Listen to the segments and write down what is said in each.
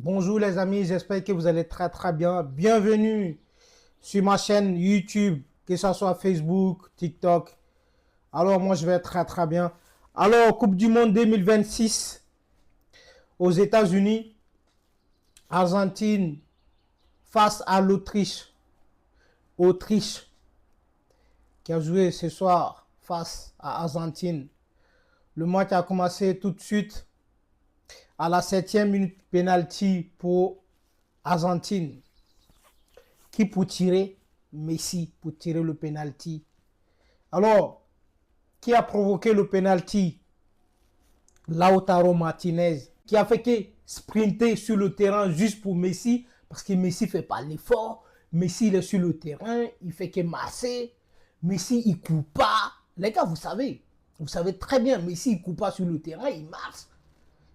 Bonjour les amis, j'espère que vous allez très bien. Bienvenue sur ma chaîne YouTube, que ce soit Facebook, TikTok. Alors moi je vais très bien. Alors Coupe du Monde 2026 aux États-Unis, Argentine face à l'Autriche. Autriche qui a joué ce soir face à Argentine. Le match a commencé tout de suite à la 7e minute, penalty pour Argentine. Qui pour tirer? Messi pour tirer le penalty. Alors, qui a provoqué le penalty? Lautaro Martinez, qui a fait que sprinter sur le terrain juste pour Messi, parce que Messi ne fait pas l'effort. Messi il est sur le terrain, il fait que masser. Messi il ne court pas. Les gars, vous savez très bien, Messi il ne court pas sur le terrain, il marche.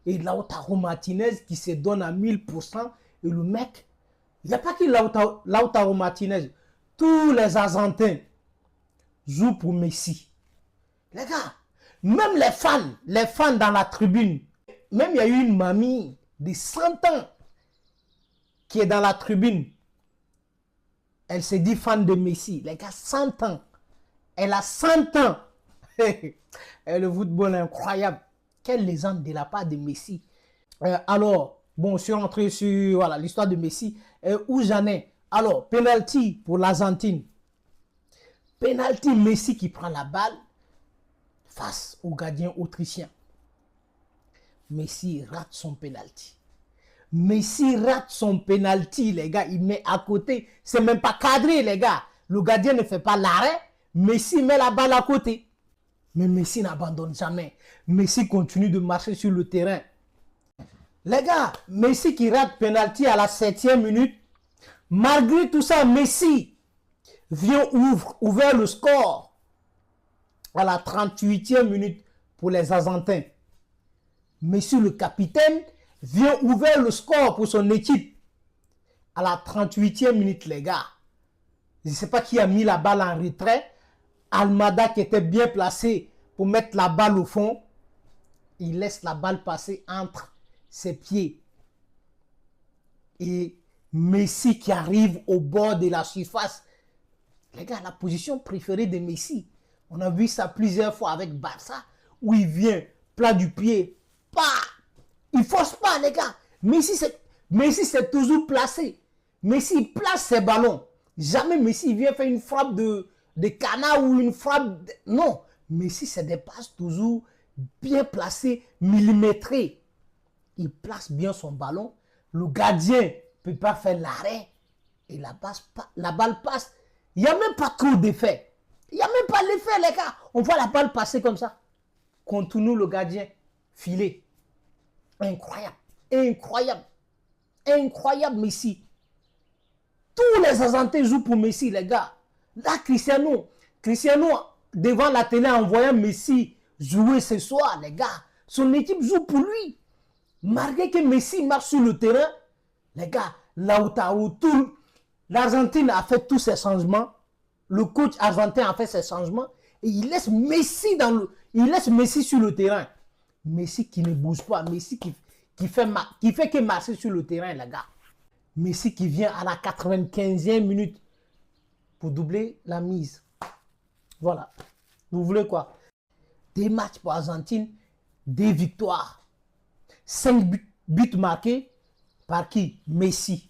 Et Lautaro Martinez qui se donne à 1000%. Et le mec, il n'y a pas que Lautaro Martinez. Tous les Argentins jouent pour Messi. Les gars, même les fans dans la tribune, même il y a eu une mamie de 100 ans qui est dans la tribune. Elle se dit fan de Messi. Les gars, 100 ans. Elle a 100 ans. Et le football est incroyable. Quelle légende de la part de Messi. Alors, bon, je suis rentré sur voilà, l'histoire de Messi. Où j'en ai? Alors, penalty pour l'Argentine. Penalty, Messi qui prend la balle face au gardien autrichien. Messi rate son penalty. Messi rate son penalty, les gars. Il met à côté. C'est même pas cadré, les gars. Le gardien ne fait pas l'arrêt. Messi met la balle à côté. Mais Messi n'abandonne jamais. Messi continue de marcher sur le terrain. Les gars, Messi qui rate penalty à la 7e minute. Malgré tout ça, Messi vient ouvrir le score à la 38e minute pour les Argentins. Messi, le capitaine, vient ouvrir le score pour son équipe à la 38e minute, les gars. Je ne sais pas qui a mis la balle en retrait. Almada qui était bien placé pour mettre la balle au fond, il laisse la balle passer entre ses pieds. Et Messi qui arrive au bord de la surface. Les gars, la position préférée de Messi, on a vu ça plusieurs fois avec Barça, où il vient plat du pied, pas, il ne force pas les gars. Messi c'est toujours placé. Messi place ses ballons. Jamais Messi vient faire une frappe de canard ou une frappe. Non, Messi se dépasse toujours bien placé, millimétré. Il place bien son ballon. Le gardien ne peut pas faire l'arrêt. Et la balle passe. Il n'y a même pas trop d'effet. Il n'y a même pas l'effet, les gars. On voit la balle passer comme ça. Contre nous, le gardien, filé. Incroyable. Incroyable. Incroyable, Messi. Tous les Argentins jouent pour Messi, les gars. Là, Cristiano, devant la télé, en voyant Messi jouer ce soir, les gars, son équipe joue pour lui. Malgré que Messi marche sur le terrain, les gars, Lautaro, l'Argentine a fait tous ces changements. Le coach argentin a fait ces changements. Et il laisse Messi sur le terrain. Messi qui ne bouge pas. Messi qui fait que marcher sur le terrain, les gars. Messi qui vient à la 95e minute pour doubler la mise. Voilà. Vous voulez quoi? Des matchs pour Argentine, des victoires. 5 buts marqués par qui? Messi.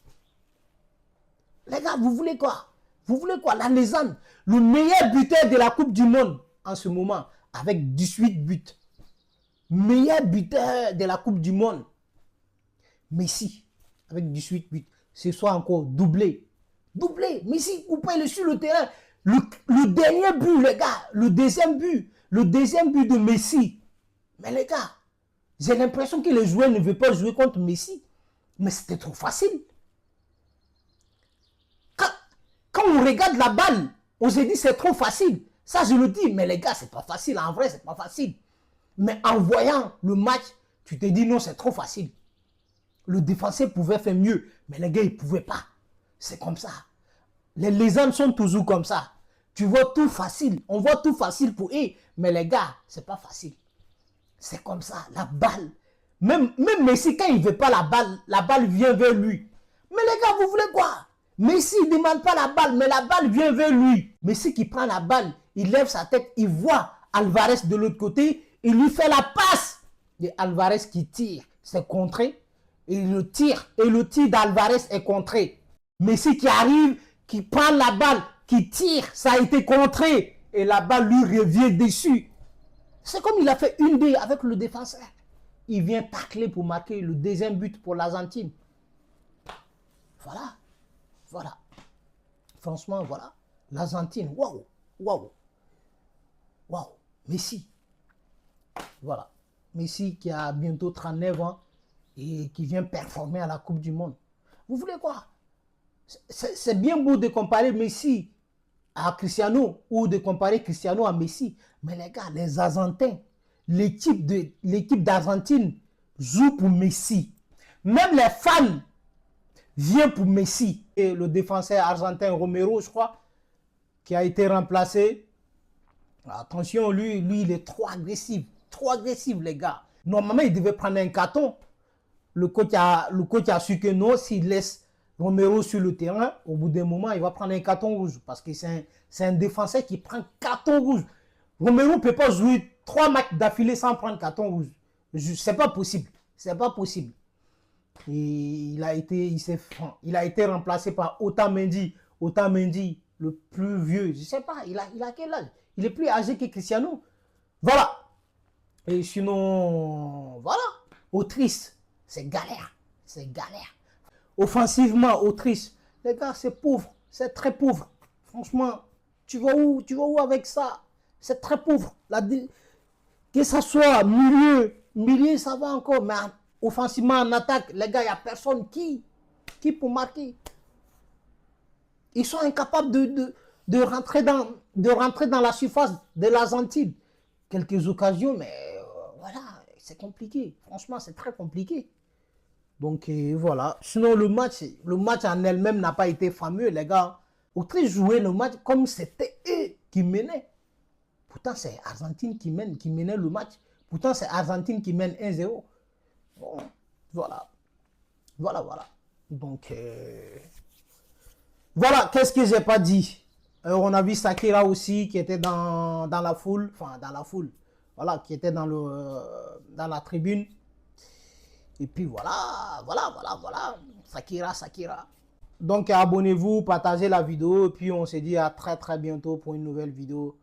Les gars, vous voulez quoi? Vous voulez quoi? La légende. Le meilleur buteur de la Coupe du Monde en ce moment, avec 18 buts. Meilleur buteur de la Coupe du Monde. Messi, avec 18 buts. Ce soir encore, doublé. Doublé. Messi coupé il est sur le terrain. Le dernier but, les gars. Le deuxième but de Messi. Mais les gars, j'ai l'impression que les joueurs ne veulent pas jouer contre Messi. Mais c'était trop facile. Quand on regarde la balle, on se dit c'est trop facile. Ça, je le dis. Mais les gars, c'est pas facile. En vrai, c'est pas facile. Mais en voyant le match, tu te dis non, c'est trop facile. Le défenseur pouvait faire mieux, mais les gars, ils ne pouvaient pas. C'est comme ça. Les légendes sont toujours comme ça. Tu vois tout facile. On voit tout facile pour eux, mais les gars, c'est pas facile. C'est comme ça. La balle, Même Messi, quand il ne veut pas la balle vient vers lui. Mais les gars, vous voulez quoi? Messi ne demande pas la balle, mais la balle vient vers lui. Messi qui prend la balle, il lève sa tête, il voit Alvarez de l'autre côté, il lui fait la passe. Et Alvarez qui tire, c'est contré. Et le tir d'Alvarez est contré. Messi qui arrive, qui prend la balle, qui tire, ça a été contré. Et la balle lui revient dessus. C'est comme il a fait une dé avec le défenseur. Il vient tacler pour marquer le deuxième but pour l'Argentine. Voilà. Voilà. Franchement, voilà. L'Argentine, waouh. Waouh. Waouh. Messi. Voilà. Messi qui a bientôt 39 ans et qui vient performer à la Coupe du Monde. Vous voulez quoi? C'est bien beau de comparer Messi à Cristiano ou de comparer Cristiano à Messi. Mais les gars, les Argentins, l'équipe d'Argentine joue pour Messi. Même les fans viennent pour Messi. Et le défenseur argentin Romero, je crois, qui a été remplacé. Attention, lui, il est trop agressif. Trop agressif, les gars. Normalement, il devait prendre un carton. Le coach a su que non, s'il laisse Romero sur le terrain, au bout d'un moment, il va prendre un carton rouge. Parce que c'est un défenseur qui prend carton rouge. Romero ne peut pas jouer 3 matchs d'affilée sans prendre carton rouge. C'est pas possible. C'est pas possible. Et il a été remplacé par Otamendi. Otamendi, le plus vieux. Je sais pas, il a quel âge? Il est plus âgé que Cristiano. Voilà. Et sinon, voilà. Autriche, c'est galère. C'est galère. Offensivement, Autriche, les gars, c'est pauvre. C'est très pauvre. Franchement, tu vas où avec ça? C'est très pauvre. Que ça soit milieu, ça va encore. Mais offensivement, en attaque, les gars, il n'y a personne qui pour marquer. Ils sont incapables de rentrer dans la surface de l'Argentine. Quelques occasions, mais voilà, c'est compliqué. Franchement, c'est très compliqué. Donc voilà. Sinon, le match en elle-même n'a pas été fameux, les gars. Autriche jouait le match comme c'était eux qui menaient. Pourtant, c'est Argentine qui menait le match. Pourtant, c'est Argentine qui mène 1-0. Bon, voilà. Voilà. Donc, voilà, qu'est-ce que j'ai pas dit? On a vu Shakira aussi qui était dans la foule. Enfin, dans la foule. Voilà, qui était dans la tribune. Et puis voilà. Shakira. Donc, abonnez-vous, partagez la vidéo. Et puis, on se dit à très, très bientôt pour une nouvelle vidéo.